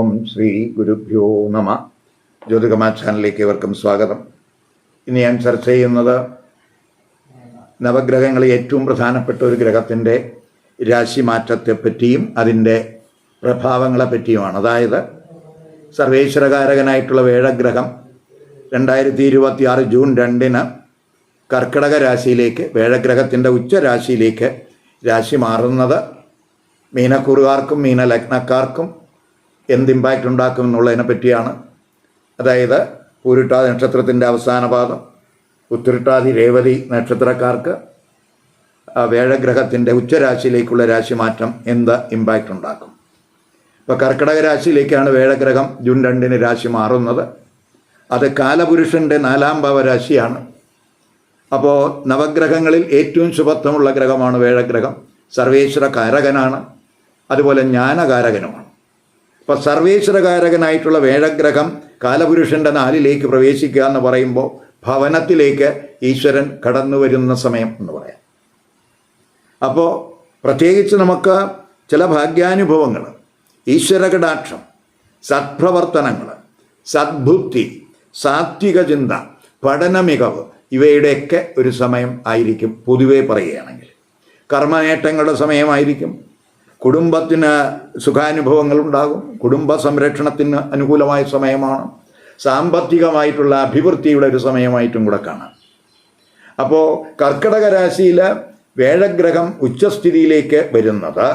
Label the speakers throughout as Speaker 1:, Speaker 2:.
Speaker 1: ഓം ശ്രീ ഗുരുഭ്യോ നമ. ജ്യോതികമാ ചാനലിലേക്ക് ഏവർക്കും സ്വാഗതം. ഇനി ഞാൻ ചർച്ച ചെയ്യുന്നത് നവഗ്രഹങ്ങളിൽ ഏറ്റവും പ്രധാനപ്പെട്ട ഒരു ഗ്രഹത്തിൻ്റെ രാശിമാറ്റത്തെപ്പറ്റിയും അതിൻ്റെ പ്രഭാവങ്ങളെ പറ്റിയുമാണ്. അതായത് സർവേശ്വരകാരകനായിട്ടുള്ള വേഴഗ്രഹം 2026 ജൂൺ 2 കർക്കിടക രാശിയിലേക്ക്, വേഴഗ്രഹത്തിൻ്റെ ഉച്ചരാശിയിലേക്ക് രാശി മാറുന്നത് മീനക്കൂറുകാർക്കും മീനലഗ്നക്കാർക്കും എന്ത് ഇമ്പാക്റ്റ് ഉണ്ടാക്കും എന്നുള്ളതിനെ പറ്റിയാണ്. അതായത് പൂരിട്ടാതി നക്ഷത്രത്തിൻ്റെ അവസാന പാദം, ഉത്തിരട്ടാതി രേവതി നക്ഷത്രക്കാർക്ക് വേഴഗ്രഹത്തിൻ്റെ ഉച്ചരാശിയിലേക്കുള്ള രാശിമാറ്റം എന്ത് ഇമ്പാക്റ്റ് ഉണ്ടാക്കും. ഇപ്പോൾ കർക്കിടക രാശിയിലേക്കാണ് വേഴഗ്രഹം ജൂൺ 2 രാശി മാറുന്നത്. അത് കാലപുരുഷൻ്റെ 4ാം ഭാവരാശിയാണ്. അപ്പോൾ നവഗ്രഹങ്ങളിൽ ഏറ്റവും ശുഭത്വമുള്ള ഗ്രഹമാണ് വേഴഗ്രഹം. സർവേശ്വര കാരകനാണ്, അതുപോലെ ജ്ഞാനകാരകനുമാണ്. അപ്പോൾ സർവേശ്വരകാരകനായിട്ടുള്ള വേഴഗ്രഹം കാലപുരുഷൻ്റെ 4ലേക്ക് പ്രവേശിക്കുക എന്ന് പറയുമ്പോൾ ഭവനത്തിലേക്ക് ഈശ്വരൻ കടന്നു വരുന്ന സമയം എന്ന് പറയാം. അപ്പോൾ പ്രത്യേകിച്ച് നമുക്ക് ചില ഭാഗ്യാനുഭവങ്ങൾ, ഈശ്വരകടാക്ഷം, സത്പ്രവർത്തനങ്ങൾ, സദ്ബുദ്ധി, സാത്വിക ചിന്ത, പഠന മികവ്, ഇവയുടെയൊക്കെ ഒരു സമയം ആയിരിക്കും. പൊതുവെ പറയുകയാണെങ്കിൽ കർമ്മനേട്ടങ്ങളുടെ സമയമായിരിക്കും. കുടുംബത്തിന് സുഖാനുഭവങ്ങൾ ഉണ്ടാകും. കുടുംബ സംരക്ഷണത്തിന് അനുകൂലമായ സമയമാണ്. സാമ്പത്തികമായിട്ടുള്ള അഭിവൃദ്ധിയുടെ ഒരു സമയമായിട്ടും കൂടെ കാണാം. അപ്പോൾ കർക്കിടക രാശിയിൽ വേഴഗ്രഹം ഉച്ചസ്ഥിതിയിലേക്ക് വരുന്നത്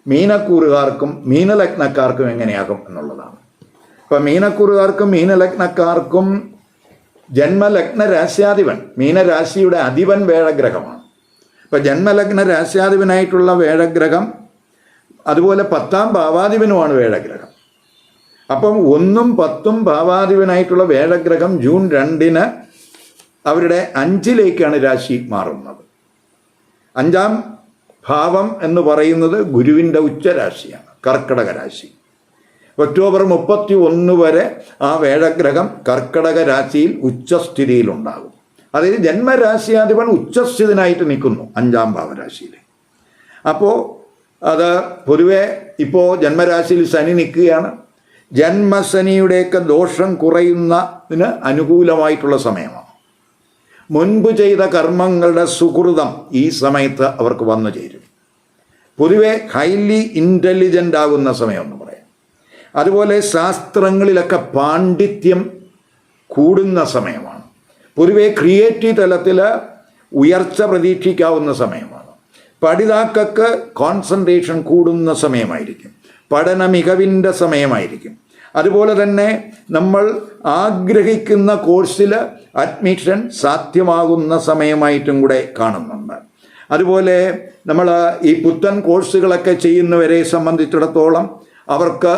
Speaker 1: മീനക്കൂറുകാർക്കും മീനലഗ്നക്കാർക്കും എങ്ങനെയാകും എന്നുള്ളതാണ്. ഇപ്പം മീനക്കൂറുകാർക്കും മീനലഗ്നക്കാർക്കും ജന്മലഗ്ന രാശ്യാധിപൻ, മീനരാശിയുടെ അധിപൻ വേഴഗ്രഹമാണ്. ഇപ്പം ജന്മലഗ്ന രാശ്യാധിപനായിട്ടുള്ള വേഴഗ്രഹം, അതുപോലെ 10ാം ഭാവാധിപനുമാണ് വേഴഗ്രഹം. അപ്പം 1ഉം 10ഉം ഭാവാധിപനായിട്ടുള്ള വേഴഗ്രഹം ജൂൺ 2 അവരുടെ 5ലേക്കാണ് രാശി മാറുന്നത്. 5ാം ഭാവം എന്ന് പറയുന്നത് ഗുരുവിൻ്റെ ഉച്ചരാശിയാണ്, കർക്കിടക രാശി. ഒക്ടോബർ 31 വരെ ആ വേഴഗ്രഹം കർക്കിടക രാശിയിൽ ഉച്ചസ്ഥിതിയിലുണ്ടാകും. അതായത് ജന്മരാശിയാധിപൻ ഉച്ചസ്ഥിതനായിട്ട് നിൽക്കുന്നു 5ാം ഭാവരാശിയിൽ. അപ്പോൾ അത് പൊതുവെ ഇപ്പോൾ ജന്മരാശിയിൽ ശനി നിൽക്കുകയാണ്. ജന്മശനിയുടെയൊക്കെ ദോഷം കുറയുന്നതിന് അനുകൂലമായിട്ടുള്ള സമയമാണ്. മുൻപ് ചെയ്ത കർമ്മങ്ങളുടെ സുഹൃതം ഈ സമയത്ത് അവർക്ക് വന്നു ചേരും. പൊതുവെ ഹൈലി ഇൻ്റലിജൻ്റ് ആകുന്ന സമയം എന്ന് പറയാം. അതുപോലെ ശാസ്ത്രങ്ങളിലൊക്കെ പാണ്ഡിത്യം കൂടുന്ന സമയമാണ്. പൊതുവെ ക്രിയേറ്റീവ് തലത്തിൽ ഉയർച്ച പ്രതീക്ഷിക്കാവുന്ന സമയമാണ്. പഠിതാക്കൾക്ക് കോൺസെൻട്രേഷൻ കൂടുന്ന സമയമായിരിക്കും. പഠന മികവിൻ്റെ സമയമായിരിക്കും. അതുപോലെ തന്നെ നമ്മൾ ആഗ്രഹിക്കുന്ന കോഴ്സിൽ അഡ്മിഷൻ സാധ്യമാകുന്ന സമയമായിട്ടും കൂടെ കാണുന്നുണ്ട്. അതുപോലെ നമ്മൾ ഈ പുത്തൻ കോഴ്സുകളൊക്കെ ചെയ്യുന്നവരെ സംബന്ധിച്ചിടത്തോളം അവർക്ക്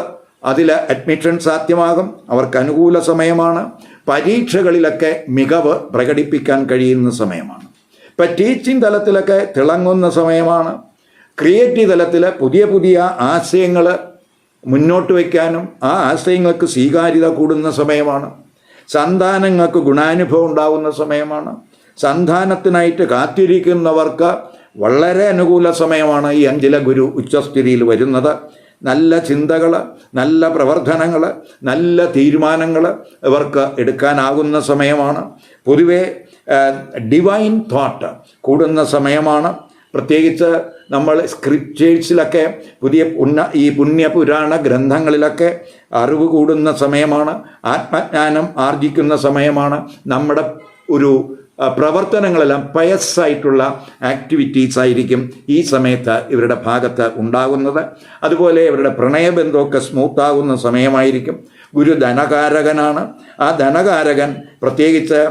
Speaker 1: അതിൽ അഡ്മിഷൻ സാധ്യമാകും. അവർക്ക് അനുകൂല സമയമാണ്. പരീക്ഷകളിലൊക്കെ മികവ് പ്രകടിപ്പിക്കാൻ കഴിയുന്ന സമയമാണ്. ഇപ്പം ടീച്ചിങ് തലത്തിലൊക്കെ തിളങ്ങുന്ന സമയമാണ്. ക്രിയേറ്റീവ് തലത്തിൽ പുതിയ പുതിയ ആശയങ്ങൾ മുന്നോട്ട് വയ്ക്കാനും ആ ആശയങ്ങൾക്ക് സ്വീകാര്യത കൂടുന്ന സമയമാണ്. സന്താനങ്ങൾക്ക് ഗുണാനുഭവം ഉണ്ടാകുന്ന സമയമാണ്. സന്താനത്തിനായിട്ട് കാത്തിരിക്കുന്നവർക്ക് വളരെ അനുകൂല സമയമാണ് ഈ 5ലെ ഗുരു ഉച്ചസ്ഥിതിയിൽ വരുന്നത്. നല്ല ചിന്തകൾ, നല്ല പ്രവർത്തനങ്ങൾ, നല്ല തീരുമാനങ്ങൾ ഇവർക്ക് എടുക്കാനാകുന്ന സമയമാണ്. പൊതുവെ ഡിവൈൻ തോട്ട് കൂടുന്ന സമയമാണ്. പ്രത്യേകിച്ച് നമ്മൾ സ്ക്രിപ്റ്റേഴ്സിലൊക്കെ ഈ പുണ്യപുരാണ ഗ്രന്ഥങ്ങളിലൊക്കെ അറിവ് കൂടുന്ന സമയമാണ്. ആത്മജ്ഞാനം ആർജിക്കുന്ന സമയമാണ്. നമ്മുടെ ഒരു പ്രവർത്തനങ്ങളെല്ലാം പയസ്സായിട്ടുള്ള ആക്ടിവിറ്റീസ് ആയിരിക്കും ഈ സമയത്ത് ഇവരുടെ ഭാഗത്ത് ഉണ്ടാകുന്നത്. അതുപോലെ ഇവരുടെ പ്രണയബന്ധമൊക്കെ സ്മൂത്താകുന്ന സമയമായിരിക്കും. ഗുരു ധനകാരകനാണ്. ആ ധനകാരകൻ പ്രത്യേകിച്ച്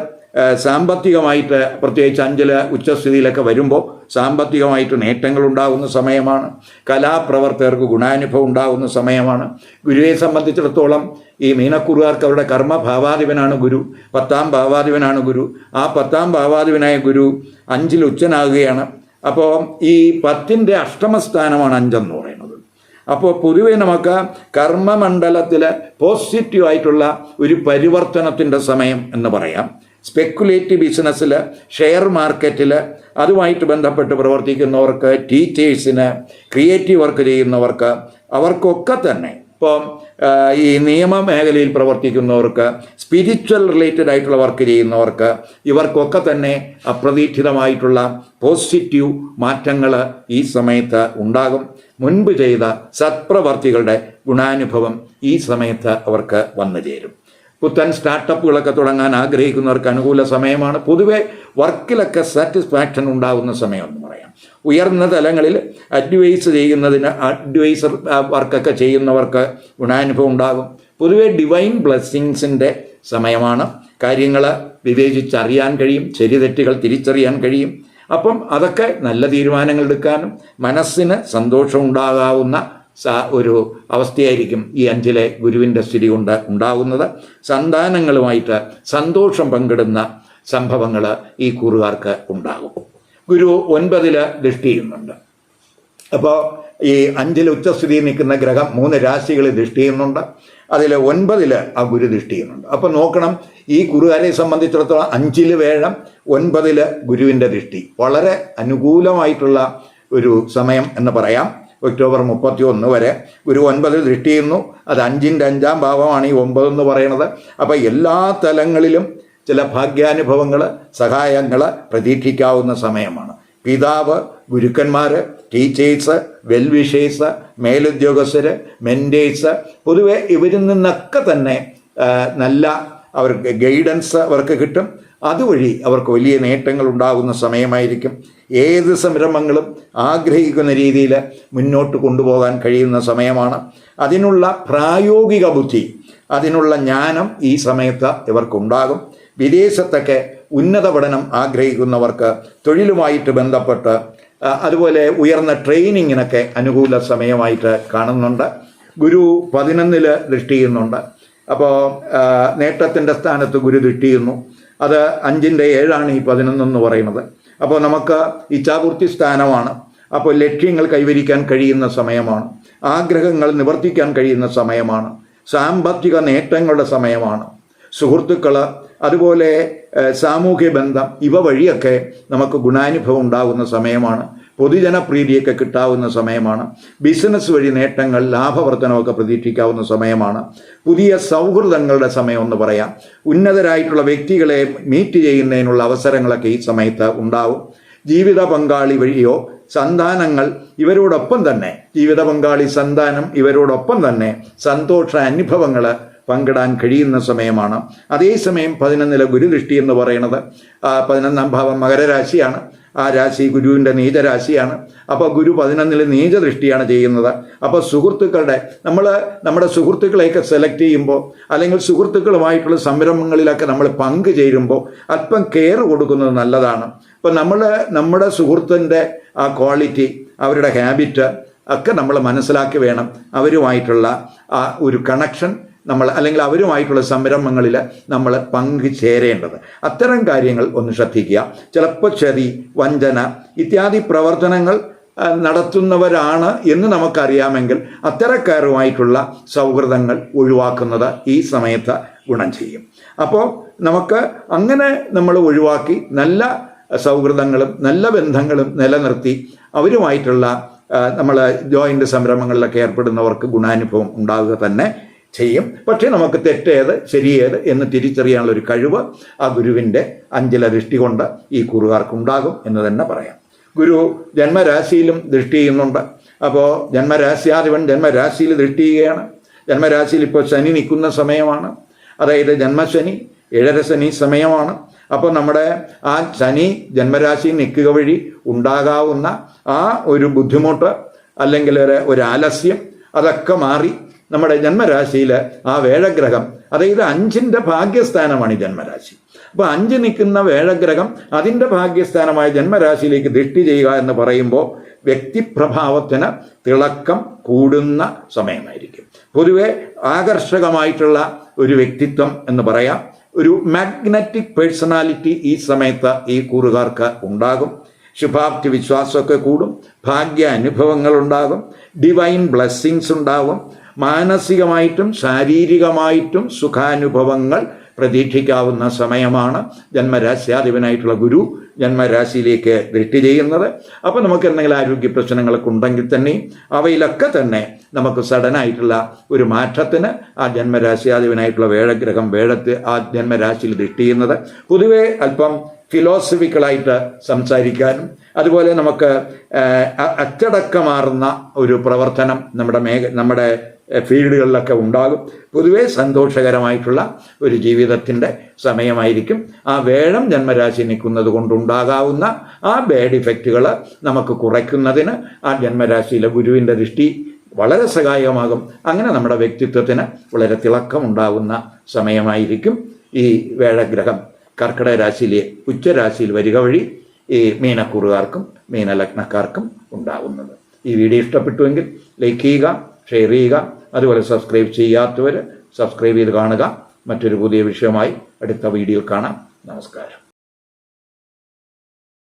Speaker 1: സാമ്പത്തികമായിട്ട്, പ്രത്യേകിച്ച് 5ൽ ഉച്ചസ്ഥിതിയിലൊക്കെ വരുമ്പോൾ സാമ്പത്തികമായിട്ട് നേട്ടങ്ങൾ ഉണ്ടാകുന്ന സമയമാണ്. കലാപ്രവർത്തകർക്ക് ഗുണാനുഭവം ഉണ്ടാകുന്ന സമയമാണ്. ഗുരുവിനെ സംബന്ധിച്ചിടത്തോളം ഈ മീനക്കുറുകാർക്ക് അവരുടെ കർമ്മഭാവാധിപനാണ് ഗുരു, 10ാം ഭാവാധിപനാണ് ഗുരു. ആ 10ാം ഭാവാധിപനായ ഗുരു 5ൽ ഉച്ചനാകുകയാണ്. അപ്പോൾ ഈ 10ൻ്റെ അഷ്ടമസ്ഥാനമാണ് 5 എന്ന് പറയുന്നത്. അപ്പോൾ പൊതുവെ നമുക്ക് കർമ്മമണ്ഡലത്തിൽ പോസിറ്റീവായിട്ടുള്ള ഒരു പരിവർത്തനത്തിൻ്റെ സമയം എന്ന് പറയാം. സ്പെക്കുലേറ്റീവ് ബിസിനസ്സിൽ, ഷെയർ മാർക്കറ്റിൽ, അതുമായിട്ട് ബന്ധപ്പെട്ട് പ്രവർത്തിക്കുന്നവർക്ക്, ടീച്ചേഴ്സിന്, ക്രിയേറ്റീവ് വർക്ക് ചെയ്യുന്നവർക്ക്, അവർക്കൊക്കെ തന്നെ ഇപ്പം ഈ നിയമ മേഖലയിൽ പ്രവർത്തിക്കുന്നവർക്ക്, സ്പിരിച്വൽ റിലേറ്റഡ് ആയിട്ടുള്ള വർക്ക് ചെയ്യുന്നവർക്ക്, ഇവർക്കൊക്കെ തന്നെ അപ്രതീക്ഷിതമായിട്ടുള്ള പോസിറ്റീവ് മാറ്റങ്ങൾ ഈ സമയത്ത് ഉണ്ടാകും. മുൻപ് ചെയ്ത സത്പ്രവർത്തികളുടെ ഗുണാനുഭവം ഈ സമയത്ത് അവർക്ക് വന്നു ചേരും. പുത്തൻ സ്റ്റാർട്ടപ്പുകളൊക്കെ തുടങ്ങാൻ ആഗ്രഹിക്കുന്നവർക്ക് അനുകൂല സമയമാണ്. പൊതുവെ വർക്കിലൊക്കെ സാറ്റിസ്ഫാക്ഷൻ ഉണ്ടാകുന്ന സമയമെന്ന് പറയാം. ഉയർന്ന തലങ്ങളിൽ അഡ്വൈസർ വർക്കൊക്കെ ചെയ്യുന്നവർക്ക് ഗുണാനുഭവം ഉണ്ടാകും. പൊതുവെ ഡിവൈൻ ബ്ലെസ്സിങ്സിൻ്റെ സമയമാണ്. കാര്യങ്ങൾ വിവേചിച്ചറിയാൻ കഴിയും, ശരിതെറ്റുകൾ തിരിച്ചറിയാൻ കഴിയും. അപ്പം അതൊക്കെ നല്ല തീരുമാനങ്ങൾ എടുക്കാനും മനസ്സിന് സന്തോഷം ഉണ്ടാകാവുന്ന ഒരു അവസ്ഥയായിരിക്കും ഈ 5-ലെ ഗുരുവിൻ്റെ സ്ഥിതി കൊണ്ട് ഉണ്ടാകുന്നത്. സന്താനങ്ങളുമായിട്ട് സന്തോഷം പങ്കിടുന്ന സംഭവങ്ങൾ ഈ കൂറുകാർക്ക് ഉണ്ടാകും. ഗുരു 9 ദൃഷ്ടി ചെയ്യുന്നുണ്ട്. അപ്പോൾ ഈ 5 ഉച്ചസ്ഥിതിയിൽ നിൽക്കുന്ന ഗ്രഹം 3 രാശികളിൽ ദൃഷ്ടി ചെയ്യുന്നുണ്ട്. അതിൽ 9 ആ ഗുരു ദൃഷ്ടി ചെയ്യുന്നുണ്ട്. അപ്പോൾ നോക്കണം, ഈ കുറുകാരെ സംബന്ധിച്ചിടത്തോളം 5 വേഴം, 9 ഗുരുവിൻ്റെ ദൃഷ്ടി വളരെ അനുകൂലമായിട്ടുള്ള ഒരു സമയം എന്ന് പറയാം. ഒക്ടോബർ 31 വരെ ഗുരു 9 ദൃഷ്ടി ചെയ്യുന്നു. അത് 5ൻ്റെ 5ാം ഭാവമാണ് ഈ 9 എന്ന് പറയുന്നത്. അപ്പോൾ എല്ലാ തലങ്ങളിലും ചില ഭാഗ്യാനുഭവങ്ങൾ, സഹായങ്ങൾ പ്രതീക്ഷിക്കാവുന്ന സമയമാണ്. പിതാവ്, ഗുരുക്കന്മാർ, ടീച്ചേഴ്സ്, വെൽവിഷേഴ്സ്, മേലുദ്യോഗസ്ഥർ, മെൻറ്റേഴ്സ്, പൊതുവെ ഇവരിൽ നിന്നൊക്കെ തന്നെ നല്ല അവർക്ക് ഗൈഡൻസ് അവർക്ക് കിട്ടും. അതുവഴി അവർക്ക് വലിയ നേട്ടങ്ങൾ ഉണ്ടാകുന്ന സമയമായിരിക്കും. ഏത് സംരംഭങ്ങളും ആഗ്രഹിക്കുന്ന രീതിയിൽ മുന്നോട്ട് കൊണ്ടുപോകാൻ കഴിയുന്ന സമയമാണ്. അതിനുള്ള പ്രായോഗിക ബുദ്ധി, അതിനുള്ള ജ്ഞാനം ഈ സമയത്ത് ഇവർക്കുണ്ടാകും. വിദേശത്തൊക്കെ ഉന്നത പഠനം ആഗ്രഹിക്കുന്നവർക്ക് തൊഴിലുമായിട്ട് ബന്ധപ്പെട്ട് അതുപോലെ ഉയർന്ന ട്രെയിനിങ്ങിനൊക്കെ അനുകൂല സമയമായിട്ട് കാണുന്നുണ്ട്. ഗുരു 11 ദൃഷ്ടി ചെയ്യുന്നുണ്ട്. അപ്പോൾ നേട്ടത്തിൻ്റെ സ്ഥാനത്ത് ഗുരു ദൃഷ്ടി ചെയ്യുന്നു. അത് 5ൻ്റെ 7 ഈ 11 എന്ന് പറയുന്നത്. അപ്പോൾ നമുക്ക് ഇച്ഛാപൂർത്തി സ്ഥാനമാണ്. അപ്പോൾ ലക്ഷ്യങ്ങൾ കൈവരിക്കാൻ കഴിയുന്ന സമയമാണ്. ആഗ്രഹങ്ങൾ നിവർത്തിക്കാൻ കഴിയുന്ന സമയമാണ്. സാമ്പത്തിക നേട്ടങ്ങളുടെ സമയമാണ്. സുഹൃത്തുക്കൾ, അതുപോലെ സാമൂഹ്യ ബന്ധം, ഇവ വഴിയൊക്കെ നമുക്ക് ഗുണാനുഭവം ഉണ്ടാകുന്ന സമയമാണ്. പൊതുജനപ്രീതിയൊക്കെ കിട്ടാവുന്ന സമയമാണ്. ബിസിനസ് വഴി നേട്ടങ്ങൾ, ലാഭവർദ്ധനമൊക്കെ പ്രതീക്ഷിക്കാവുന്ന സമയമാണ്. പുതിയ സൗഹൃദങ്ങളുടെ സമയം എന്ന് പറയാം. ഉന്നതരായിട്ടുള്ള വ്യക്തികളെ മീറ്റ് ചെയ്യുന്നതിനുള്ള അവസരങ്ങളൊക്കെ ഈ സമയത്ത് ഉണ്ടാവും. ജീവിത പങ്കാളി വഴിയോ സന്താനങ്ങൾ ഇവരോടൊപ്പം തന്നെ, ജീവിത പങ്കാളി സന്താനം ഇവരോടൊപ്പം തന്നെ സന്തോഷ അനുഭവങ്ങൾ പങ്കിടാൻ കഴിയുന്ന സമയമാണ്. അതേസമയം 11 ഗുരുദൃഷ്ടി എന്ന് പറയുന്നത് 11ാം ഭാവം മകരരാശിയാണ്. ആ രാശി ഗുരുവിൻ്റെ നീചരാശിയാണ്. അപ്പോൾ ഗുരു 11 നീചദൃഷ്ടിയാണ് ചെയ്യുന്നത്. അപ്പോൾ നമ്മുടെ സുഹൃത്തുക്കളെയൊക്കെ സെലക്ട് ചെയ്യുമ്പോൾ, അല്ലെങ്കിൽ സുഹൃത്തുക്കളുമായിട്ടുള്ള സംരംഭങ്ങളിലൊക്കെ നമ്മൾ പങ്കുചേരുമ്പോൾ അല്പം കെയർ കൊടുക്കുന്നത് നല്ലതാണ്. അപ്പോൾ നമ്മുടെ സുഹൃത്തിൻ്റെ ആ ക്വാളിറ്റി, അവരുടെ ഹാബിറ്റ് ഒക്കെ നമ്മൾ മനസ്സിലാക്കി വേണം അവരുമായിട്ടുള്ള ആ ഒരു കണക്ഷൻ അല്ലെങ്കിൽ അവരുമായിട്ടുള്ള സംരംഭങ്ങളിൽ നമ്മൾ പങ്കുചേരേണ്ടത്. അത്തരം കാര്യങ്ങൾ ഒന്ന് ശ്രദ്ധിക്കുക. ചിലപ്പോൾ ചതി, വഞ്ചന ഇത്യാദി പ്രവർത്തനങ്ങൾ നടത്തുന്നവരാണ് എന്ന് നമുക്കറിയാമെങ്കിൽ അത്തരക്കാരുമായിട്ടുള്ള സൗഹൃദങ്ങൾ ഒഴിവാക്കുന്നത് ഈ സമയത്ത് ഗുണം ചെയ്യും. അപ്പോൾ നമുക്ക് അങ്ങനെ നമ്മൾ ഒഴിവാക്കി നല്ല സൗഹൃദങ്ങളും നല്ല ബന്ധങ്ങളും നിലനിർത്തി അവരുമായിട്ടുള്ള നമ്മൾ ജോയിൻ്റ് സംരംഭങ്ങളിലൊക്കെ ഏർപ്പെടുന്നവർക്ക് ഗുണാനുഭവം ഉണ്ടാവുക തന്നെ ചെയ്യും. പക്ഷേ നമുക്ക് തെറ്റേത് ശരിയേത് എന്ന് തിരിച്ചറിയാനുള്ള ഒരു കഴിവ് ആ ഗുരുവിൻ്റെ 5 ദൃഷ്ടി കൊണ്ട് ഈ കൂറുകാർക്കുണ്ടാകും എന്ന് തന്നെ പറയാം. ഗുരു ജന്മരാശിയിലും ദൃഷ്ടി ചെയ്യുന്നുണ്ട്. അപ്പോൾ ജന്മരാശിയാധിപൻ ജന്മരാശിയിൽ ദൃഷ്ടി ചെയ്യുകയാണ്. ജന്മരാശിയിൽ ഇപ്പോൾ ശനി നിൽക്കുന്ന സമയമാണ്. അതായത് ജന്മശനി, 7ര ശനി സമയമാണ്. അപ്പോൾ നമ്മുടെ ആ ശനി ജന്മരാശി നിൽക്കുക വഴി ഉണ്ടാകാവുന്ന ആ ഒരു ബുദ്ധിമുട്ട്, അല്ലെങ്കിൽ ഒരു ആലസ്യം, അതൊക്കെ മാറി നമ്മുടെ ജന്മരാശിയിൽ ആ വേഴഗ്രഹം, അതായത് 5ൻ്റെ ഭാഗ്യസ്ഥാനമാണ് ഈ ജന്മരാശി. അപ്പോൾ 5 നിൽക്കുന്ന വേഴഗ്രഹം അതിൻ്റെ ഭാഗ്യസ്ഥാനമായ ജന്മരാശിയിലേക്ക് ദൃഷ്ടി ചെയ്യുക എന്ന് പറയുമ്പോൾ വ്യക്തിപ്രഭാവത്തിന് തിളക്കം കൂടുന്ന സമയമായിരിക്കും. പൊതുവെ ആകർഷകമായിട്ടുള്ള ഒരു വ്യക്തിത്വം എന്ന് പറയാം. ഒരു മാഗ്നറ്റിക് പേഴ്സണാലിറ്റി ഈ സമയത്ത് ഈ കൂറുകാർക്ക് ഉണ്ടാകും. ശുഭാപ്തി വിശ്വാസമൊക്കെ കൂടും. ഭാഗ്യ അനുഭവങ്ങൾ ഉണ്ടാകും. ഡിവൈൻ ബ്ലെസ്സിങ്സ് ഉണ്ടാകും. മാനസികമായിട്ടും ശാരീരികമായിട്ടും സുഖാനുഭവങ്ങൾ പ്രതീക്ഷിക്കാവുന്ന സമയമാണ്. ജന്മരാശ്യാധിപനായിട്ടുള്ള ഗുരു ജന്മരാശിയിലേക്ക് ദൃഷ്ടി ചെയ്യുന്നത്. അപ്പോൾ നമുക്ക് എന്തെങ്കിലും ആരോഗ്യ പ്രശ്നങ്ങളൊക്കെ ഉണ്ടെങ്കിൽ തന്നെയും അവയിലൊക്കെ തന്നെ നമുക്ക് സഡനായിട്ടുള്ള ഒരു മാറ്റത്തിന് ആ ജന്മരാശിയാധിപനായിട്ടുള്ള വേഴഗ്രഹം ആ ജന്മരാശിയിൽ ദൃഷ്ടി ചെയ്യുന്നത് പൊതുവെ അല്പം ഫിലോസഫിക്കലായിട്ട് സംസാരിക്കാനും അതുപോലെ നമുക്ക് അച്ചടക്കമാർന്ന ഒരു പ്രവർത്തനം നമ്മുടെ ഫീൽഡുകളിലൊക്കെ ഉണ്ടാകും. പൊതുവേ സന്തോഷകരമായിട്ടുള്ള ഒരു ജീവിതത്തിൻ്റെ സമയമായിരിക്കും. ആ വേഴം ജന്മരാശി നിൽക്കുന്നത് കൊണ്ടുണ്ടാകാവുന്ന ആ ബാഡ് ഇഫക്റ്റുകൾ നമുക്ക് കുറയ്ക്കുന്നതിന് ആ ജന്മരാശിയിലെ ഗുരുവിൻ്റെ ദൃഷ്ടി വളരെ സഹായകമാകും. അങ്ങനെ നമ്മുടെ വ്യക്തിത്വത്തിന് വളരെ തിളക്കമുണ്ടാകുന്ന സമയമായിരിക്കും ഈ വേഴഗ്രഹം കർക്കിടക രാശിയിലെ ഉച്ചരാശിയിൽ വരിക വഴി ഈ മീനക്കൂറുകാർക്കും മീനലഗ്നക്കാർക്കും ഉണ്ടാകുന്നത്. ഈ വീഡിയോ ഇഷ്ടപ്പെട്ടുവെങ്കിൽ ലൈക്ക് ചെയ്യുക, ഷെയർ ചെയ്യുക, അതുപോലെ സബ്സ്ക്രൈബ് ചെയ്യാത്തവർ സബ്സ്ക്രൈബ് ചെയ്ത് കാണുക. മറ്റൊരു പുതിയ വിഷയമായി അടുത്ത വീഡിയോയിൽ കാണാം. നമസ്കാരം.